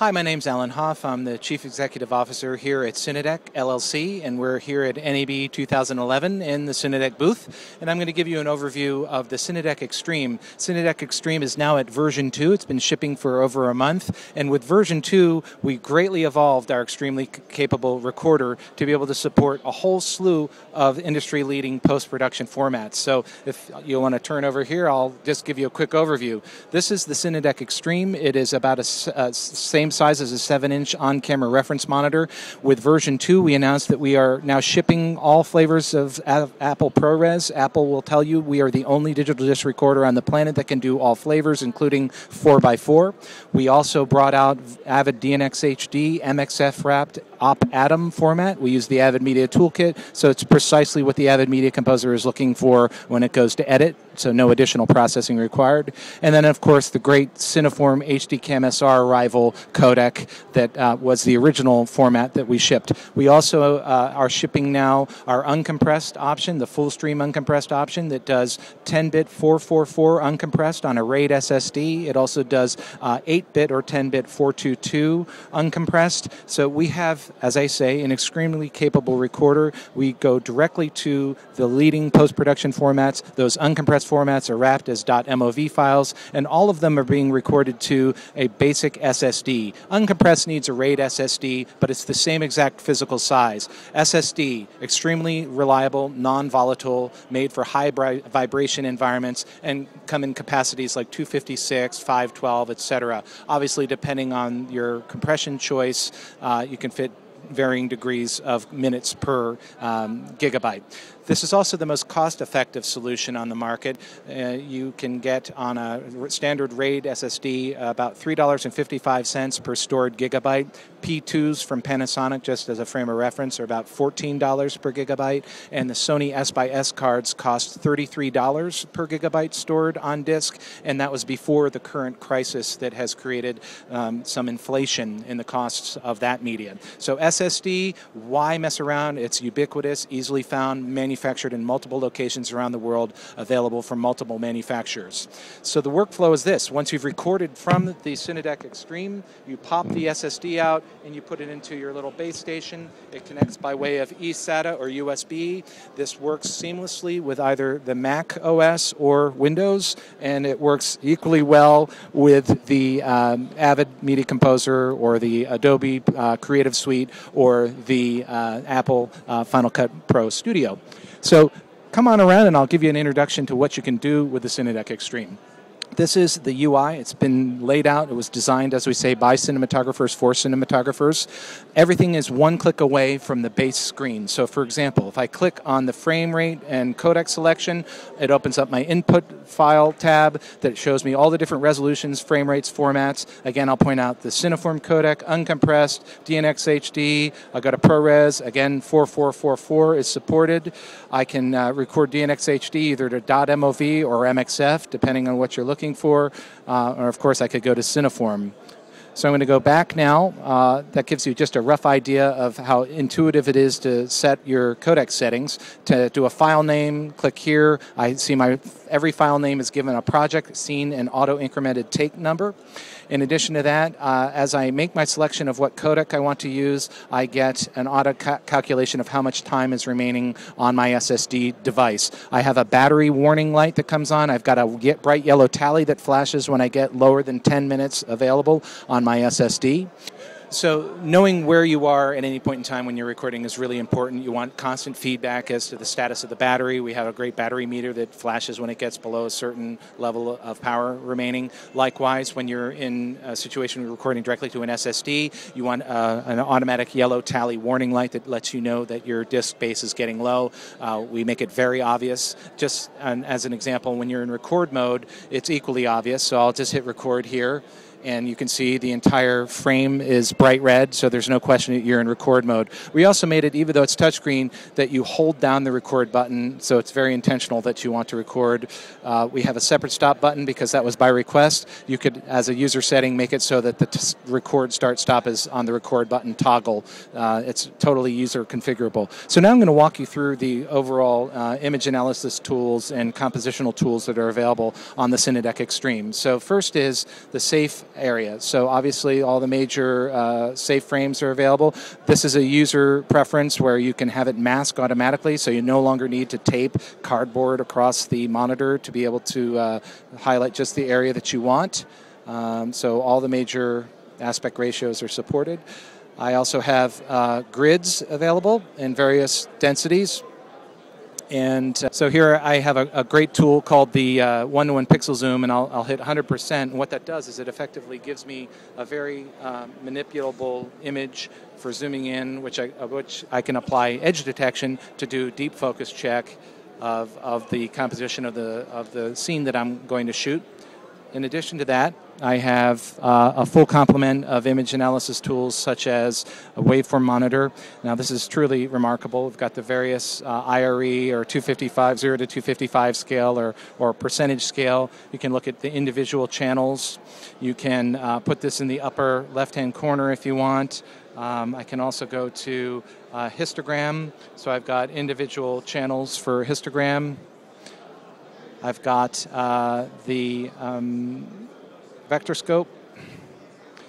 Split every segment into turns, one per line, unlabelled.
Hi, my name's Alan Hoff. I'm the Chief Executive Officer here at Cinedeck, LLC, and we're here at NAB 2011 in the Cinedeck booth. And I'm going to give you an overview of the Cinedeck Extreme. Cinedeck Extreme is now at version 2. It's been shipping for over a month. And with version 2, we greatly evolved our extremely capable recorder to be able to support a whole slew of industry-leading post-production formats. So if you want to turn over here, I'll just give you a quick overview. This is the Cinedeck Extreme. It is about a same size as a 7-inch on-camera reference monitor. With version 2, we announced that we are now shipping all flavors of Apple ProRes. Apple will tell you we are the only digital disc recorder on the planet that can do all flavors, including 4x4. We also brought out Avid DNX HD, MXF wrapped Op-Atom format. We use the Avid Media Toolkit, so it's precisely what the Avid Media Composer is looking for when it goes to edit, so no additional processing required. And then, of course, the great Cineform HD Cam SR rival codec that was the original format that we shipped. We also are shipping now our uncompressed option, the full stream uncompressed option that does 10-bit 444 uncompressed on a RAID SSD. It also does 8-bit or 10-bit 422 uncompressed. So we have, as I say, an extremely capable recorder. We go directly to the leading post-production formats. Those uncompressed formats are wrapped as .mov files, and all of them are being recorded to a basic SSD. Uncompressed needs a RAID SSD, but it's the same exact physical size. SSD, extremely reliable, non-volatile, made for high vibration environments, and come in capacities like 256, 512, etc. Obviously, depending on your compression choice, you can fit varying degrees of minutes per gigabyte. This is also the most cost-effective solution on the market. You can get on a standard RAID SSD about $3.55 per stored gigabyte. P2s from Panasonic, just as a frame of reference, are about $14 per gigabyte, and the Sony S/S cards cost $33 per gigabyte stored on disk, and that was before the current crisis that has created some inflation in the costs of that media. So SSD, why mess around? It's ubiquitous, easily found, manufactured in multiple locations around the world, available from multiple manufacturers. So the workflow is this. Once you've recorded from the Cinedeck Extreme, you pop the SSD out and you put it into your little base station. It connects by way of eSATA or USB. This works seamlessly with either the Mac OS or Windows, and it works equally well with the Avid Media Composer or the Adobe Creative Suite or the Apple Final Cut Pro Studio. So come on around and I'll give you an introduction to what you can do with the Cinedeck Extreme. This is the UI. It's been laid out. It was designed, as we say, by cinematographers for cinematographers. Everything is one click away from the base screen. So, for example, if I click on the frame rate and codec selection, it opens up my input file tab that shows me all the different resolutions, frame rates, formats. Again, I'll point out the Cineform codec, uncompressed, DNX HD. I've got a ProRes. Again, 4444 is supported. I can record DNX HD either to .mov or MXF, depending on what you're looking for, or of course I could go to Cineform. So I'm going to go back now. That gives you just a rough idea of how intuitive it is to set your codec settings. To do a file name, click here. I see every file name is given a project, scene, and auto-incremented take number. In addition to that, as I make my selection of what codec I want to use, I get an auto-calculation of how much time is remaining on my SSD device. I have a battery warning light that comes on. I've got a bright yellow tally that flashes when I get lower than 10 minutes available on my SSD. So knowing where you are at any point in time when you're recording is really important. You want constant feedback as to the status of the battery. We have a great battery meter that flashes when it gets below a certain level of power remaining. Likewise, when you're in a situation where you're recording directly to an SSD, you want an automatic yellow tally warning light that lets you know that your disk space is getting low. We make it very obvious. Just as an example, when you're in record mode, it's equally obvious. So I'll just hit record here. And you can see the entire frame is bright red, so there's no question that you're in record mode. We also made it, even though it's touchscreen, that you hold down the record button, so it's very intentional that you want to record. We have a separate stop button because that was by request. You could, as a user setting, make it so that the record start stop is on the record button toggle. It's totally user configurable. So now I'm going to walk you through the overall image analysis tools and compositional tools that are available on the Cinedeck Extreme. So first is the safe area. So obviously all the major safe frames are available. This is a user preference where you can have it mask automatically, so you no longer need to tape cardboard across the monitor to be able to highlight just the area that you want. So all the major aspect ratios are supported. I also have grids available in various densities. And so here I have a great tool called the one-to-one pixel zoom, and I'll hit 100%. And what that does is it effectively gives me a very manipulable image for zooming in, which I can apply edge detection to do deep focus check of the composition of the scene that I'm going to shoot. In addition to that, I have a full complement of image analysis tools such as a waveform monitor. Now this is truly remarkable. We've got the various IRE or 255, 0 to 255 scale or percentage scale. You can look at the individual channels. You can put this in the upper left-hand corner if you want. I can also go to histogram. So I've got individual channels for histogram. I've got the vector scope.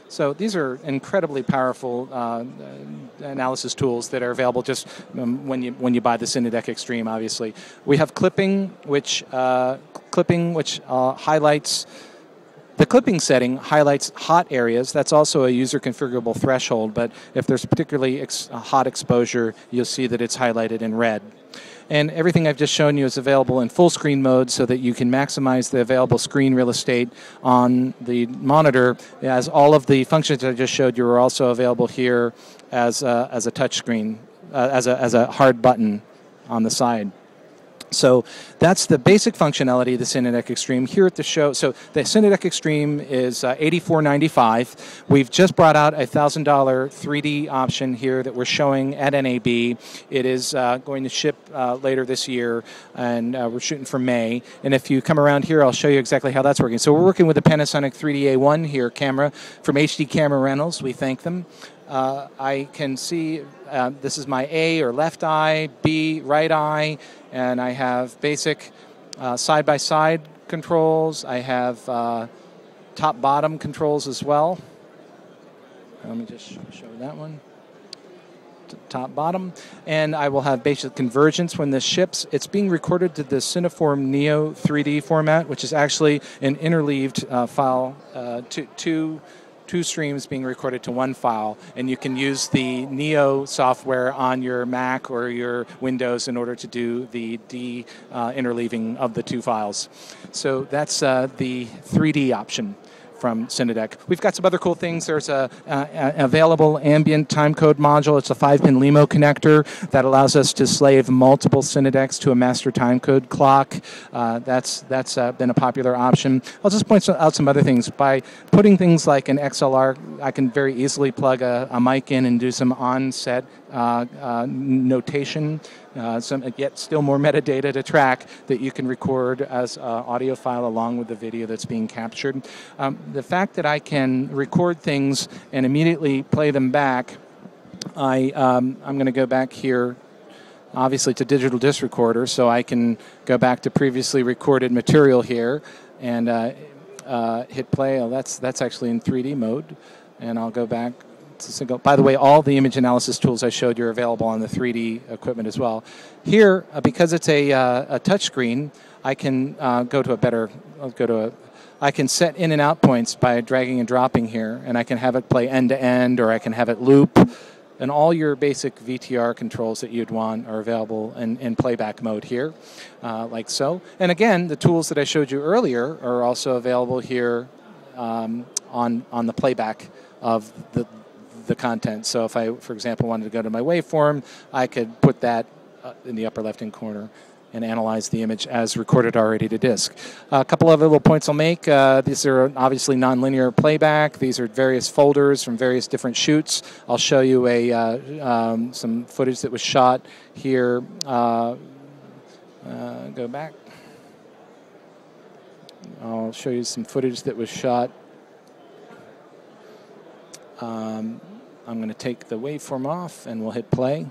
So these are incredibly powerful analysis tools that are available just when you buy the Cinedeck Extreme. Obviously, we have clipping, which highlights. The clipping setting highlights hot areas. That's also a user configurable threshold. But if there's particularly hot exposure, you'll see that it's highlighted in red. And everything I've just shown you is available in full screen mode so that you can maximize the available screen real estate on the monitor, as all of the functions I just showed you are also available here as a touch screen, as a hard button on the side. So that's the basic functionality of the Cinedeck Extreme here at the show. So the Cinedeck Extreme is $84.95. We've just brought out a $1,000 3D option here that we're showing at NAB. It is going to ship later this year, and we're shooting for May. And if you come around here, I'll show you exactly how that's working. So we're working with the Panasonic 3D-A1 here camera from HD Camera Rentals. We thank them. I can see this is my A or left eye, B right eye, and I have basic side-by-side controls. I have top-bottom controls as well. Let me just show that one. Top-bottom. And I will have basic convergence when this ships. It's being recorded to the Cineform Neo 3D format, which is actually an interleaved file, two streams being recorded to one file, and you can use the Neo software on your Mac or your Windows in order to do the interleaving of the two files. So that's the 3D option from Cinedeck. We've got some other cool things. There's a available ambient timecode module. It's a 5-pin LEMO connector that allows us to slave multiple Cinedecks to a master timecode clock. That's been a popular option. I'll just point out some other things. By putting things like an XLR, I can very easily plug a mic in and do some on-set notation. Yet still more metadata to track that you can record as an audio file along with the video that's being captured. The fact that I can record things and immediately play them back, I'm going to go back here, obviously, to digital disc recorder, so I can go back to previously recorded material here and hit play. Oh, that's actually in 3D mode, and I'll go back. By the way, all the image analysis tools I showed you are available on the 3D equipment as well. Here, because it's a touch screen, I can I can set in and out points by dragging and dropping here, and I can have it play end to end, or I can have it loop. And all your basic VTR controls that you'd want are available in playback mode here, like so. And again, the tools that I showed you earlier are also available here on the playback of the content. So if I, for example, wanted to go to my waveform, I could put that in the upper left-hand corner and analyze the image as recorded already to disk. A couple of little points I'll make. These are obviously nonlinear playback. These are various folders from various different shoots. I'll show you some footage that was shot here. Go back. I'll show you some footage that was shot. I'm going to take the waveform off and we'll hit play.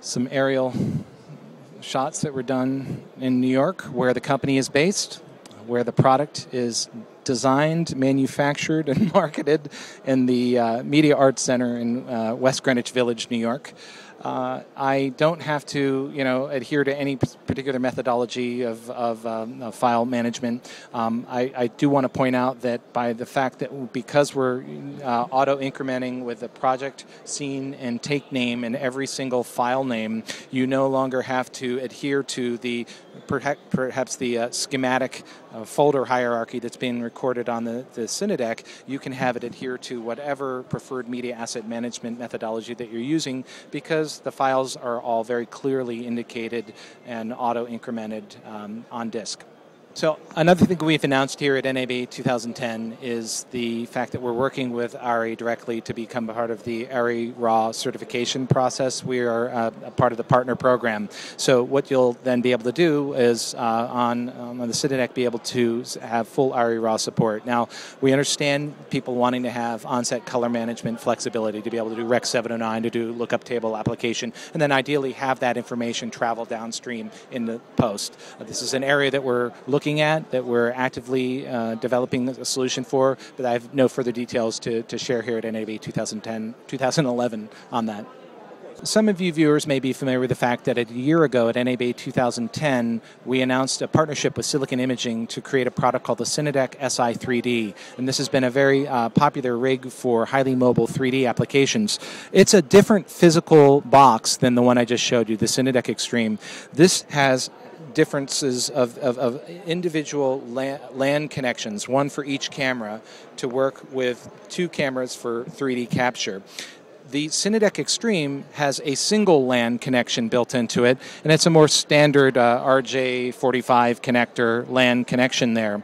Some aerial shots that were done in New York, where the company is based, where the product is designed, manufactured, and marketed in the Media Arts Center in West Greenwich Village, New York. I don't have to, adhere to any particular methodology of file management. I do want to point out that by the fact that because we're auto-incrementing with the project, scene, and take name in every single file name, you no longer have to adhere to the perhaps the schematic folder hierarchy that's being recorded on the Cinedeck. You can have it adhere to whatever preferred media asset management methodology that you're using, because the files are all very clearly indicated and auto-incremented on disk. So another thing we've announced here at NAB 2010 is the fact that we're working with ARRI directly to become part of the ARRI RAW certification process. We are a part of the partner program. So what you'll then be able to do is on the Cinedeck be able to have full ARRI RAW support. Now, we understand people wanting to have on-set color management flexibility, to be able to do Rec 709, to do lookup table application, and then ideally have that information travel downstream in the post. This is an area that we're looking at, that we're actively developing a solution for, but I have no further details to share here at NAB 2011 on that. Some of you viewers may be familiar with the fact that a year ago at NAB 2010, we announced a partnership with Silicon Imaging to create a product called the Cinedeck Si3D. And this has been a very popular rig for highly mobile 3D applications. It's a different physical box than the one I just showed you, the Cinedeck Extreme. This has differences of individual LAN connections, one for each camera, to work with two cameras for 3D capture. The Cinedeck Extreme has a single LAN connection built into it, and it's a more standard RJ45 connector LAN connection there.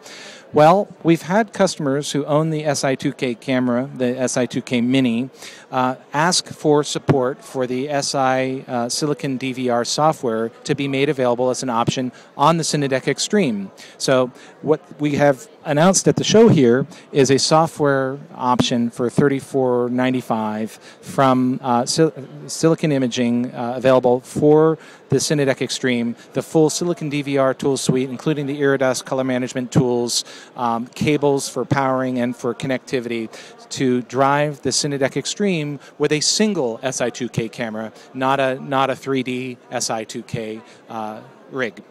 Well, we've had customers who own the Si2K camera, the Si2K Mini, ask for support for the SI Silicon DVR software to be made available as an option on the Cinedeck Extreme. So what we have announced at the show here is a software option for $34.95 from Silicon Imaging, available for the Cinedeck Extreme, the full Silicon DVR tool suite, including the Iridus color management tools, cables for powering and for connectivity, to drive the Cinedeck Extreme with a single Si2K camera, not a 3D Si2K rig.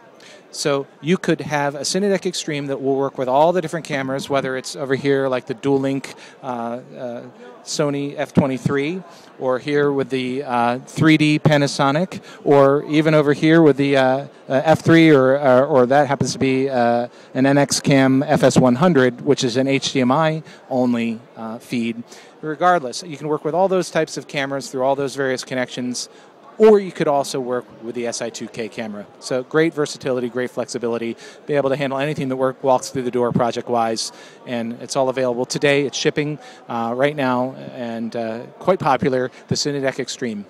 So you could have a Cinedeck Extreme that will work with all the different cameras, whether it's over here like the dual-link Sony F23, or here with the 3D Panasonic, or even over here with the F3, or that happens to be an NX Cam FS100, which is an HDMI-only feed. Regardless, you can work with all those types of cameras through all those various connections, or you could also work with the Si2K camera. So great versatility, great flexibility, be able to handle anything that walks through the door project-wise, and it's all available today. It's shipping right now, and quite popular, the Cinedeck Extreme.